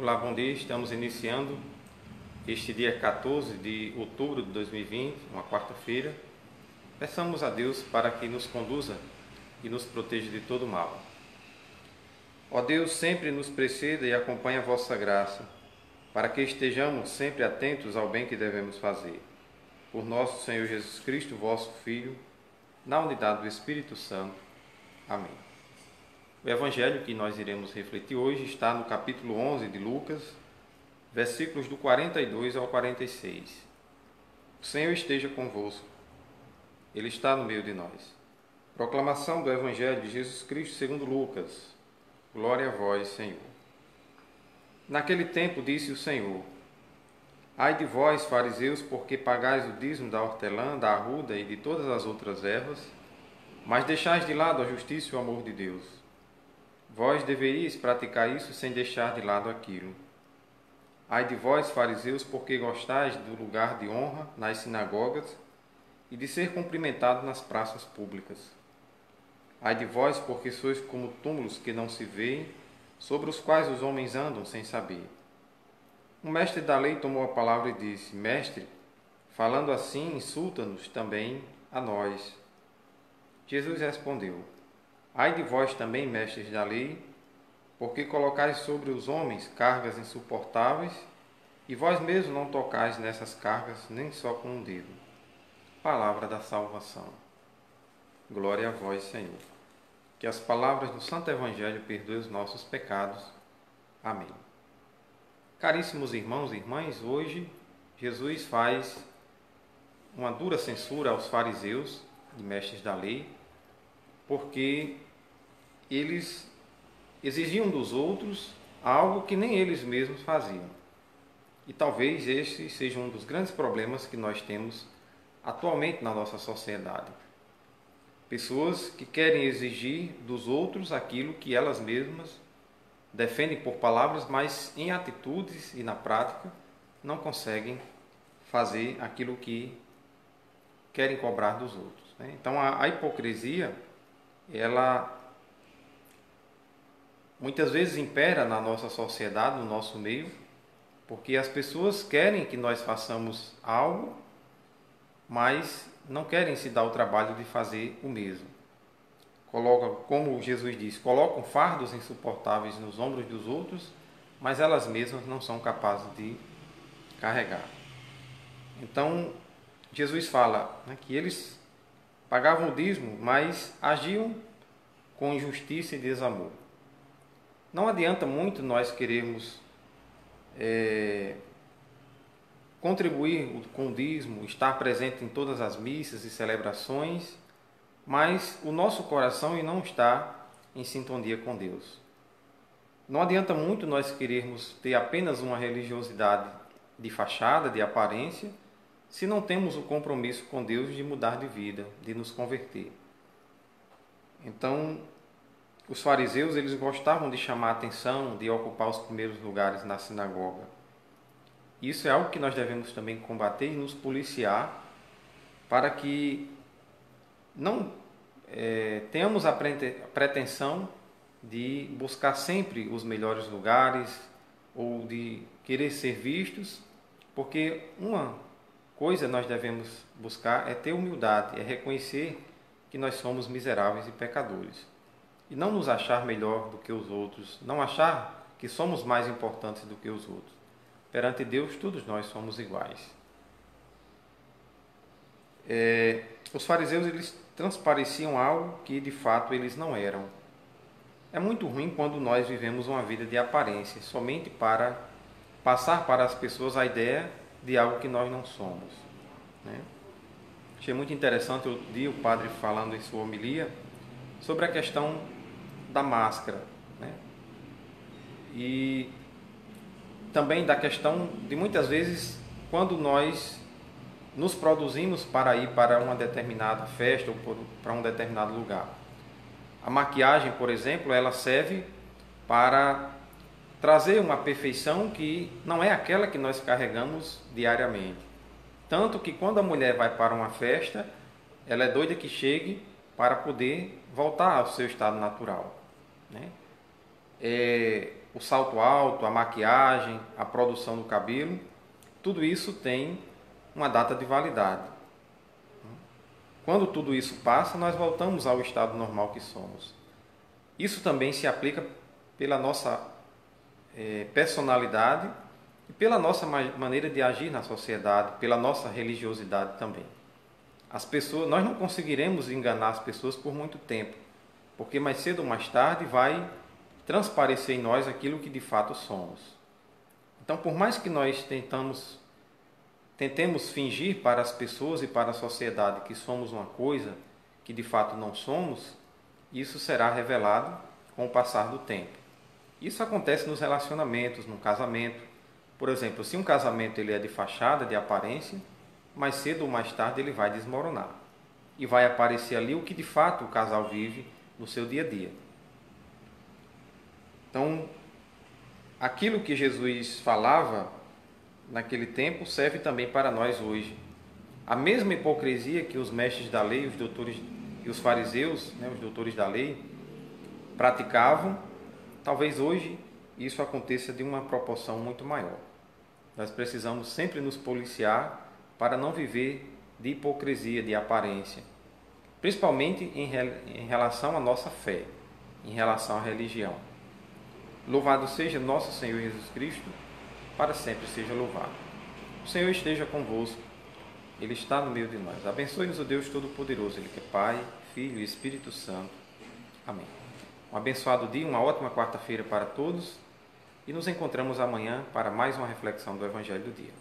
Olá, bom dia. Estamos iniciando este dia 14 de outubro de 2020, uma quarta-feira. Peçamos a Deus para que nos conduza e nos proteja de todo mal. Ó Deus, sempre nos preceda e acompanhe a vossa graça, para que estejamos sempre atentos ao bem que devemos fazer. Por nosso Senhor Jesus Cristo, vosso Filho, na unidade do Espírito Santo. Amém. O evangelho que nós iremos refletir hoje está no capítulo 11 de Lucas, versículos do 42 ao 46. O Senhor esteja convosco. Ele está no meio de nós. Proclamação do evangelho de Jesus Cristo segundo Lucas. Glória a vós, Senhor. Naquele tempo disse o Senhor: Ai de vós, fariseus, porque pagais o dízimo da hortelã, da arruda e de todas as outras ervas, mas deixais de lado a justiça e o amor de Deus. Vós deveríeis praticar isso sem deixar de lado aquilo. Ai de vós, fariseus, porque gostais do lugar de honra nas sinagogas e de ser cumprimentado nas praças públicas. Ai de vós, porque sois como túmulos que não se veem, sobre os quais os homens andam sem saber. Um mestre da lei tomou a palavra e disse: Mestre, falando assim, insulta-nos também a nós. Jesus respondeu: Ai de vós também, mestres da lei, porque colocais sobre os homens cargas insuportáveis, e vós mesmos não tocais nessas cargas nem só com um dedo. Palavra da salvação. Glória a vós, Senhor. Que as palavras do Santo Evangelho perdoem os nossos pecados. Amém. Caríssimos irmãos e irmãs, hoje Jesus faz uma dura censura aos fariseus e mestres da lei, porque eles exigiam dos outros algo que nem eles mesmos faziam. E talvez este seja um dos grandes problemas que nós temos atualmente na nossa sociedade. Pessoas que querem exigir dos outros aquilo que elas mesmas defendem por palavras, mas em atitudes e na prática não conseguem fazer aquilo que querem cobrar dos outros. Então a hipocrisia, ela muitas vezes impera na nossa sociedade, no nosso meio, porque as pessoas querem que nós façamos algo, mas não querem se dar o trabalho de fazer o mesmo. Colocam, como Jesus diz, colocam fardos insuportáveis nos ombros dos outros, mas elas mesmas não são capazes de carregar. Então, Jesus fala, que eles pagavam o dízimo, mas agiam com injustiça e desamor. Não adianta muito nós querermos contribuir com o dízimo, estar presente em todas as missas e celebrações, mas o nosso coração não está em sintonia com Deus. Não adianta muito nós querermos ter apenas uma religiosidade de fachada, de aparência, se não temos o compromisso com Deus de mudar de vida, de nos converter. Então, os fariseus, eles gostavam de chamar a atenção, de ocupar os primeiros lugares na sinagoga. Isso é algo que nós devemos também combater e nos policiar para que não tenhamos a pretensão de buscar sempre os melhores lugares ou de querer ser vistos, porque uma coisa nós devemos buscar é ter humildade, é reconhecer que nós somos miseráveis e pecadores. E não nos achar melhor do que os outros, não achar que somos mais importantes do que os outros. Perante Deus, todos nós somos iguais. Os fariseus, eles transpareciam algo que de fato eles não eram. É muito ruim quando nós vivemos uma vida de aparência, somente para passar para as pessoas a ideia de algo que nós não somos. Achei muito interessante outro dia o padre falando em sua homilia sobre a questão da máscara, e também da questão de muitas vezes quando nós nos produzimos para ir para uma determinada festa ou para um determinado lugar. A maquiagem, por exemplo, ela serve para trazer uma perfeição que não é aquela que nós carregamos diariamente. Tanto que quando a mulher vai para uma festa, ela é doida que chegue para poder voltar ao seu estado natural. o salto alto, a maquiagem, a produção do cabelo, tudo isso tem uma data de validade. Quando tudo isso passa, nós voltamos ao estado normal que somos. Isso também se aplica pela nossa personalidade e pela nossa maneira de agir na sociedade, pela nossa religiosidade também. As pessoas, nós não conseguiremos enganar as pessoas por muito tempo, porque mais cedo ou mais tarde vai transparecer em nós aquilo que de fato somos. Então, por mais que nós tentemos fingir para as pessoas e para a sociedade que somos uma coisa que de fato não somos, isso será revelado com o passar do tempo. Isso acontece nos relacionamentos, no casamento. Por exemplo, se um casamento ele é de fachada, de aparência, mais cedo ou mais tarde ele vai desmoronar. E vai aparecer ali o que de fato o casal vive no seu dia a dia. Então, aquilo que Jesus falava naquele tempo serve também para nós hoje. A mesma hipocrisia que os mestres da lei, os doutores e os fariseus, os doutores da lei, praticavam, talvez hoje isso aconteça de uma proporção muito maior. Nós precisamos sempre nos policiar para não viver de hipocrisia, de aparência, principalmente em relação à nossa fé, em relação à religião. Louvado seja nosso Senhor Jesus Cristo, para sempre seja louvado. O Senhor esteja convosco, Ele está no meio de nós. Abençoe-nos o Deus Todo-Poderoso, Ele que é Pai, Filho e Espírito Santo. Amém. Um abençoado dia, uma ótima quarta-feira para todos e nos encontramos amanhã para mais uma reflexão do Evangelho do dia.